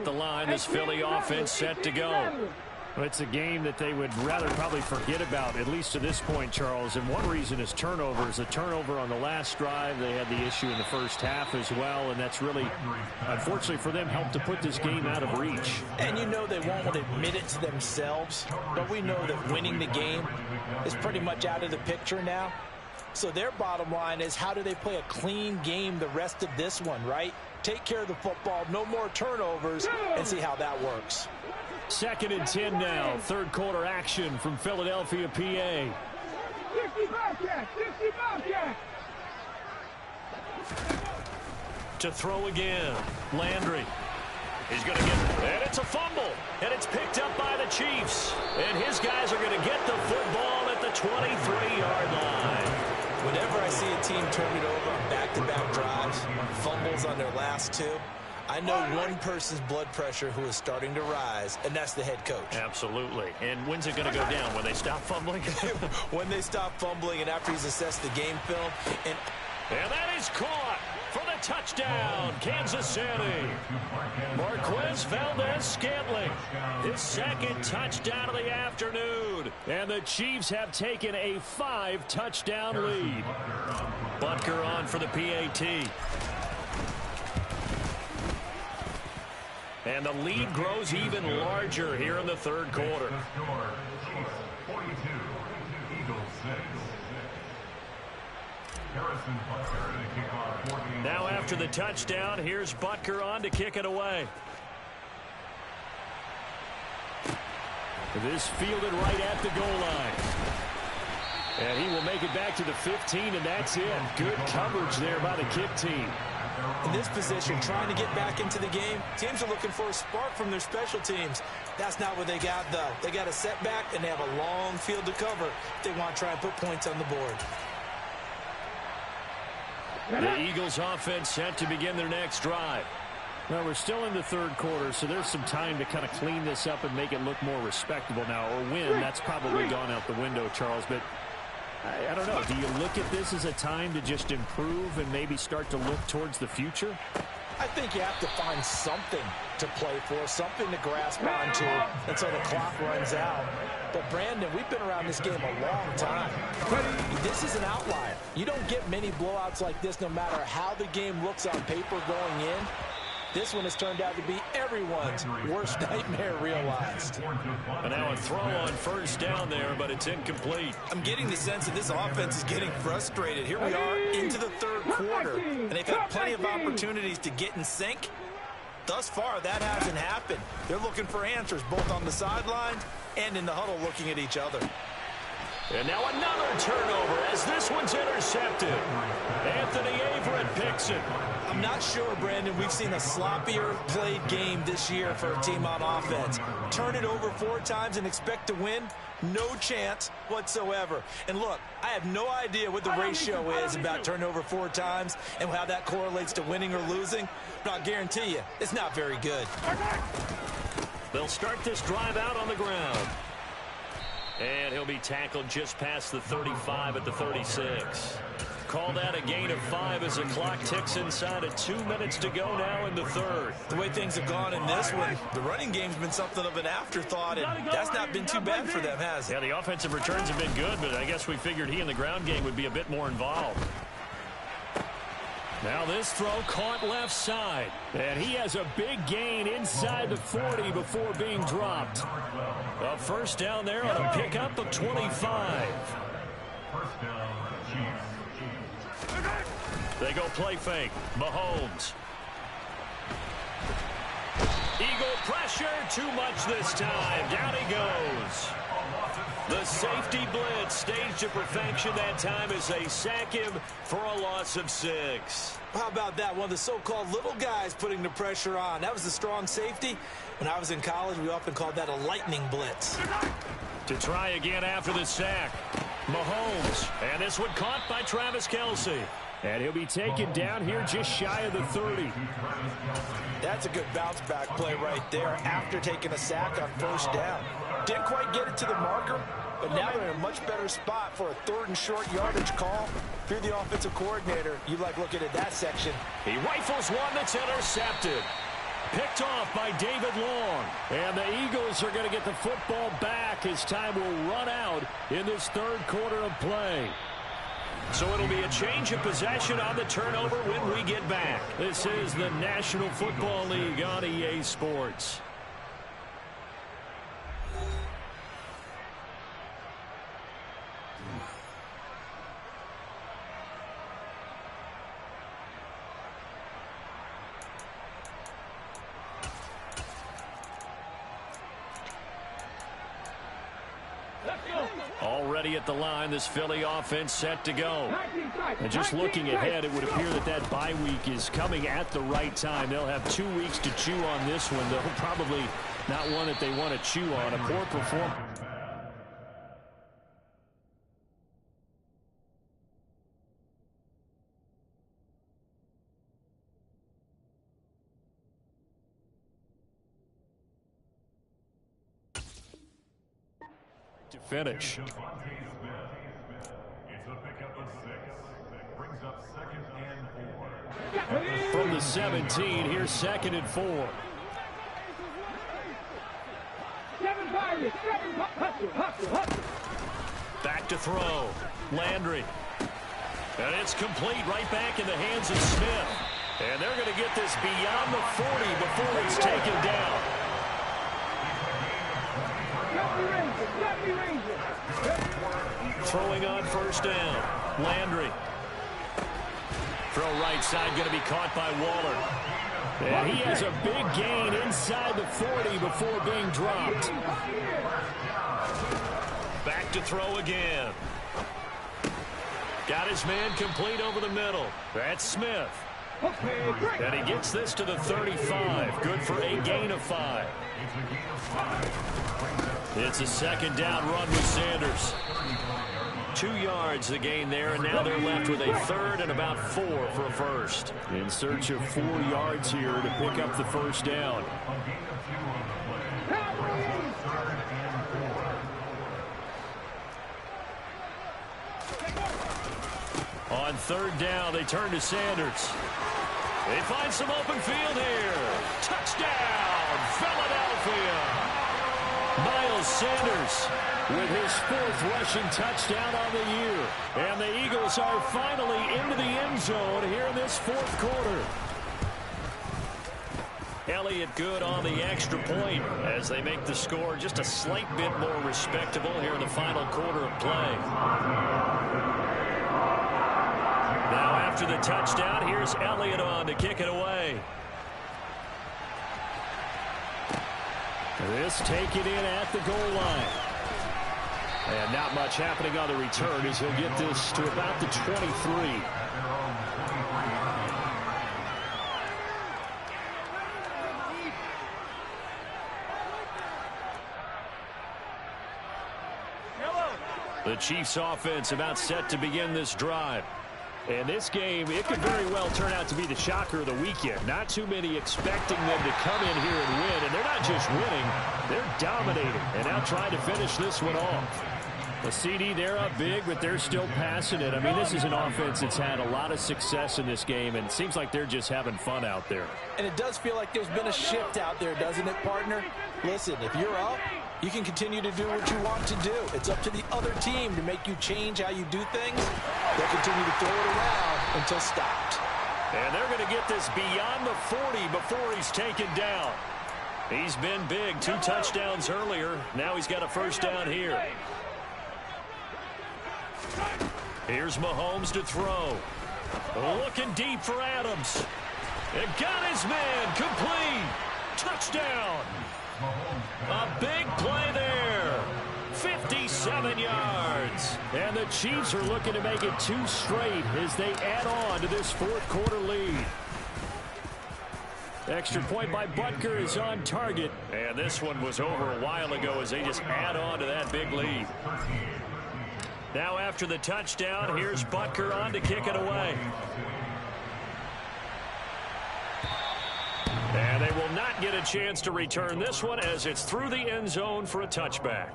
at the line. This Philly offense set to go. Well, it's a game that they would rather probably forget about, at least to this point, Charles. And one reason is turnovers. A turnover on the last drive. They had the issue in the first half as well. And that's really, unfortunately for them, helped to put this game out of reach. And you know they won't admit it to themselves. But we know that winning the game is pretty much out of the picture now. So their bottom line is, how do they play a clean game the rest of this one, right? Take care of the football, no more turnovers, and see how that works. 2nd and 10 now. Third quarter action from Philadelphia, PA. To throw again. Landry. He's going to get it. And it's a fumble. And it's picked up by the Chiefs. And his guys are going to get the football at the 23-yard line. Whenever I see a team turn it over on back-to-back drives, fumbles on their last two, I know one person's blood pressure who is starting to rise, and that's the head coach. Absolutely. And when's it going to go down? When they stop fumbling? When they stop fumbling and after he's assessed the game film. And that is caught for the touchdown, Kansas City. Marquez Valdez-Scantling, his second touchdown of the afternoon. And the Chiefs have taken a 5-touchdown lead. Butker on for the PAT. And the lead grows even larger here in the third quarter. Now after the touchdown, here's Butker on to kick it away. This fielded right at the goal line. And he will make it back to the 15, and that's it. Good coverage there by the kick team. In this position, trying to get back into the game, teams are looking for a spark from their special teams. That's not what they got, though. They got a setback, and they have a long field to cover if they want to try and put points on the board. The Eagles offense set to begin their next drive. Well, we're still in the third quarter, so there's some time to kind of clean this up and make it look more respectable now. Or win, that's probably gone out the window, Charles. But I don't know. Do you look at this as a time to just improve and maybe start to look towards the future? I think you have to find something to play for, something to grasp onto until the clock runs out. But, Brandon, we've been around this game a long time. This is an outlier. You don't get many blowouts like this no matter how the game looks on paper going in. This one has turned out to be everyone's worst nightmare realized. And now a throw on first down there, but it's incomplete. I'm getting the sense that this offense is getting frustrated. Here we are into the third quarter, and they've had plenty of opportunities to get in sync. Thus far, that hasn't happened. They're looking for answers both on the sidelines and in the huddle looking at each other. And now another turnover as this one's intercepted. Anthony Averett picks it. I'm not sure, Brandon, we've seen a sloppier played game this year for a team on offense. Turn it over 4 times and expect to win? No chance whatsoever. And look, I have no idea what the ratio is about turnover 4 times and how that correlates to winning or losing, but I'll guarantee you, it's not very good. They'll start this drive out on the ground. And he'll be tackled just past the 35 at the 36. Call that a gain of 5 as the clock ticks inside of 2 minutes to go now in the third. The way things have gone in this one, the running game's been something of an afterthought, and that's not been too bad for them, has it? Yeah, the offensive returns have been good, but I guess we figured he in the ground game would be a bit more involved. Now this throw caught left side. And he has a big gain inside the 40 before being dropped. A first down there on a pickup of 25. They go play fake. Mahomes. Eagle pressure. Too much this time. Down he goes. The safety blitz staged to perfection that time as they sack him for a loss of 6. How about that? One of the so-called little guys putting the pressure on. That was the strong safety. When I was in college, we often called that a lightning blitz. To try again after the sack. Mahomes. And this one caught by Travis Kelce. And he'll be taken down here just shy of the 30. That's a good bounce-back play right there after taking a sack on first down. Didn't quite get it to the marker, but now they're in a much better spot for a 3rd and short yardage call. If you're the offensive coordinator, you like looking at that section. He rifles one that's intercepted. picked off by David Long. And the Eagles are going to get the football back as time will run out in this third quarter of play. So it'll be a change of possession on the turnover when we get back. This is the National Football League on EA Sports. Already at the line, this Philly offense set to go. And just looking ahead, it would appear that that bye week is coming at the right time. They'll have 2 weeks to chew on this one, though probably not one that they want to chew on. A poor performance. To finish. From the 17, here's 2nd and 4. Back to throw. Landry. And it's complete right back in the hands of Smith. And they're going to get this beyond the 40 before it's taken down. Throwing on first down. Landry. Throw right side going to be caught by Waller. And he has a big gain inside the 40 before being dropped. Back to throw again. Got his man complete over the middle. That's Smith. And he gets this to the 35. Good for a gain of 5. It's a 2nd down run with Sanders. 2 yards the gain there, and now they're left with a 3rd and about 4 for a first. In search of 4 yards here to pick up the first down. On 3rd down, they turn to Sanders. They find some open field here. Touchdown, Philadelphia! Miles Sanders with his 4th rushing touchdown on the year. And the Eagles are finally into the end zone here in this 4th quarter. Elliott good on the extra point as they make the score just a slight bit more respectable here in the final quarter of play. Now after the touchdown, here's Elliott on to kick it away. This take it in at the goal line. And not much happening on the return as he'll get this to about the 23. The Chiefs offense about set to begin this drive. And this game, it could very well turn out to be the shocker of the weekend. Not too many expecting them to come in here and win. And they're not just winning, they're dominating. And now trying to finish this one off. The CD, they're up big, but they're still passing it. I mean, this is an offense that's had a lot of success in this game, and it seems like they're just having fun out there. And it does feel like there's been a shift out there, doesn't it, partner? Listen, if you're up, you can continue to do what you want to do. It's up to the other team to make you change how you do things. They'll continue to throw it around until stopped. And they're going to get this beyond the 40 before he's taken down. He's been big. 2 touchdowns earlier. Now he's got a first down here. Here's Mahomes to throw. Looking deep for Adams. And got his man complete. Touchdown. A big play there. 57 yards. And the Chiefs are looking to make it 2 straight as they add on to this 4th quarter lead. Extra point by Butker is on target. And this one was over a while ago as they just add on to that big lead. Now after the touchdown, here's Butker on to kick it away. And they will not get a chance to return this one as it's through the end zone for a touchback.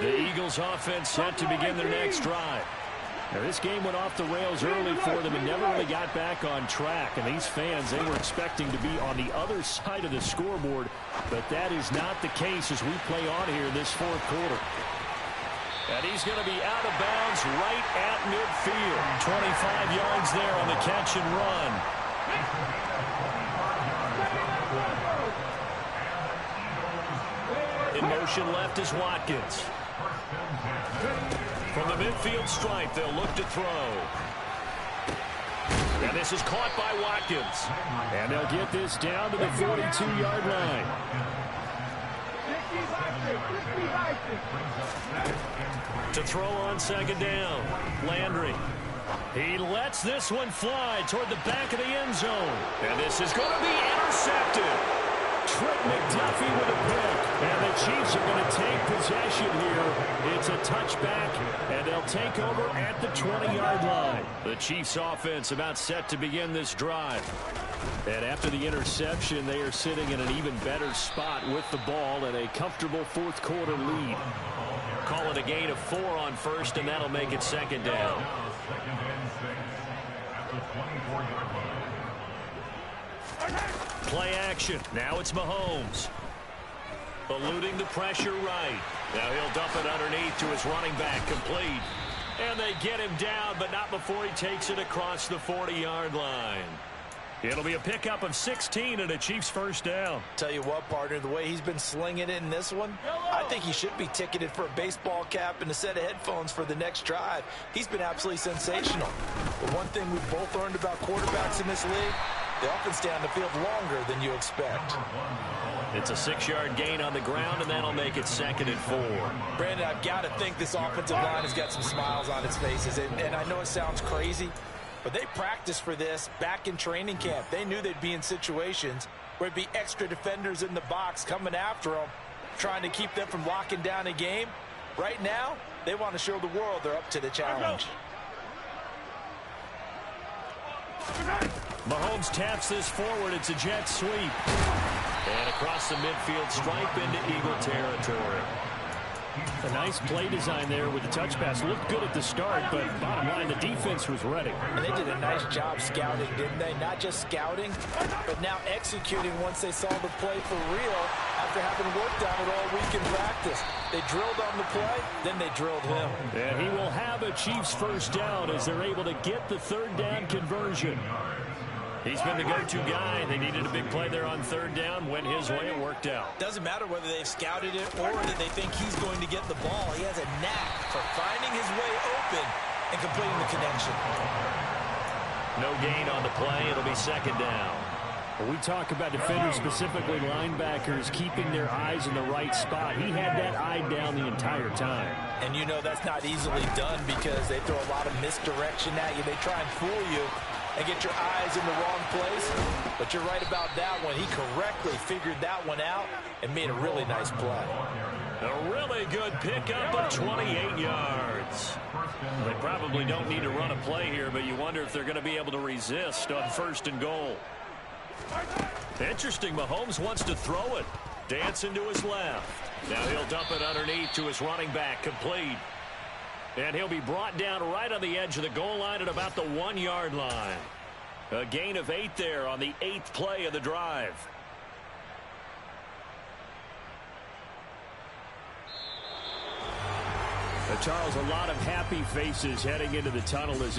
The Eagles offense set to begin their next drive. Now, this game went off the rails early for them and never really got back on track. And these fans, they were expecting to be on the other side of the scoreboard, but that is not the case as we play on here in this fourth quarter. And he's going to be out of bounds right at midfield. 25 yards there on the catch and run. In motion left is Watkins. From the midfield stripe, they'll look to throw. And this is caught by Watkins. And they'll get this down to the 42-yard line. To throw on second down, Landry. He lets this one fly toward the back of the end zone. And this is going to be intercepted. Trent McDuffie with a pick. And the Chiefs are going to take possession here. It's a touchback, and they'll take over at the 20-yard line. The Chiefs offense about set to begin this drive. And after the interception, they are sitting in an even better spot with the ball and a comfortable fourth quarter lead. Call it a gain of 4 on first, and that'll make it second down. Play action. Now it's Mahomes. Eluding the pressure right. Now he'll dump it underneath to his running back, complete. And they get him down, but not before he takes it across the 40-yard line. It'll be a pickup of 16 and a Chiefs first down. Tell you what, partner, the way he's been slinging it in this one, I think he should be ticketed for a baseball cap and a set of headphones for the next drive. He's been absolutely sensational. But one thing we've both learned about quarterbacks in this league, they often stay on the field longer than you expect. It's a 6-yard gain on the ground, and that'll make it second and 4. Brandon, I've got to think this offensive line has got some smiles on its faces. And I know it sounds crazy, but they practiced for this back in training camp. They knew they'd be in situations where there'd be extra defenders in the box coming after them, trying to keep them from locking down a game. Right now, they want to show the world they're up to the challenge. Mahomes taps this forward. It's a jet sweep. And across the midfield stripe into Eagle territory. A nice play design there with the touch pass. Looked good at the start, but bottom line, the defense was ready. And they did a nice job scouting, didn't they? Not just scouting, but now executing once they saw the play for real after having worked on it all week in practice. They drilled on the play, then they drilled him. And he will have a Chiefs first down as they're able to get the third down conversion. He's been the go-to guy. They needed a big play there on third down. Went his way. It worked out. Doesn't matter whether they've scouted it or that they think he's going to get the ball. He has a knack for finding his way open and completing the connection. No gain on the play. It'll be second down. We talk about defenders, specifically linebackers, keeping their eyes in the right spot. He had that eye down the entire time. And you know that's not easily done because they throw a lot of misdirection at you. They try and fool you and get your eyes in the wrong place. But you're right about that one. He correctly figured that one out and made a really nice play. A really good pickup of 28 yards. They probably don't need to run a play here, but you wonder if they're going to be able to resist on first and goal. Interesting. Mahomes wants to throw it. Dancing to his left. Now he'll dump it underneath to his running back, complete. And he'll be brought down right on the edge of the goal line at about the 1-yard line. A gain of 8 there on the 8th play of the drive. Charles, a lot of happy faces heading into the tunnel as this